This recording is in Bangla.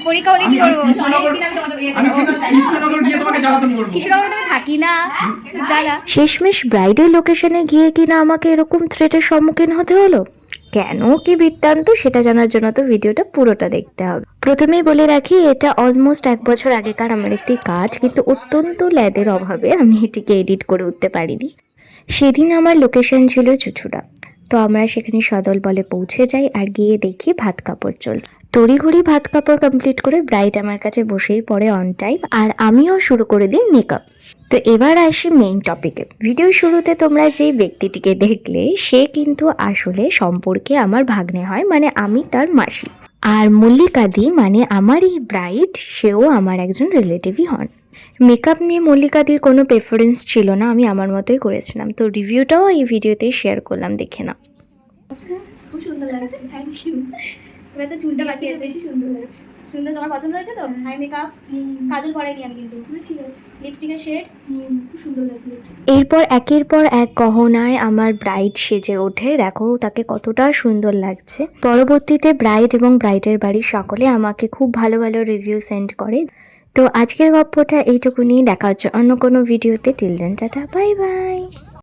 পরীক্ষা হলে কি করবো? কৃষ্ণনগরে তুমি থাকি না, জ্বালা। শেষমেশ ব্রাইডাল লোকেশনে গিয়ে কিনা আমাকে এরকম থ্রেটের সম্মুখীন হতে হলো। কেন, কি বৃত্তান্ত, সেটা জানার জন্য তো ভিডিওটা পুরোটা দেখতে হবে। প্রথমেই বলে রাখি, এটা অলমোস্ট 1 বছর আগেকার আমার একটি কাজ, কিন্তু অত্যন্ত ল্যাদের অভাবে আমি এটিকে এডিট করে উঠতে পারিনি। সেদিন আমার লোকেশন ছিল চুঁচুড়া। তো আমরা সেখানে সদল বলে পৌঁছে যাই, আর গিয়ে দেখি ভাত কাপড় চলছে। তড়িঘড়ি ভাত কাপড় কমপ্লিট করে ব্রাইড আমার কাছে বসেই পড়ে অন টাইম, আর আমিও শুরু করে দিই মেকআপ। তো এবার আসি মেইন টপিকে। ভিডিও শুরুতে তোমরা যেই ব্যক্তিটিকে দেখলে, সে কিন্তু আসলে সম্পর্কে আমার ভাগ্নে হয়, মানে আমি তার মাসি। আর মল্লিকাদি মানে আমার এই ব্রাইড, সেও আমার একজন রিলেটিভই হন। মেকআপ নিয়ে মল্লিকাদির কোনো প্রেফারেন্স ছিল না, আমি আমার মতোই করেছিলাম। তো রিভিউটাও এই ভিডিওতে শেয়ার করলাম, দেখে নাও। খুব সুন্দর লাগছে, থ্যাংক ইউ। এবার তো চুলটা বাকি আছে, বেশি সুন্দর লাগছে। সুন্দর, তোমার পছন্দ হয়েছে তো? আই মেকআপ, কাজল পরাইনি আমি কিন্তু। ঠিক আছে, লিপস্টিকের শেড খুব সুন্দর লাগছে। এরপর একের পর এক গহনায় আমার ব্রাইড সেজে ওঠে, দেখো তাকে কতটা সুন্দর লাগছে। পরবর্তীতে ব্রাইড এবং ব্রাইডের বাড়ির সকলে আমাকে খুব ভালো ভালো রিভিউ সেন্ড করে। তো আজকের গল্পটা এইটুকুনি, দেখা হচ্ছে অন্য কোনো ভিডিওতে। Till then tata, bye by.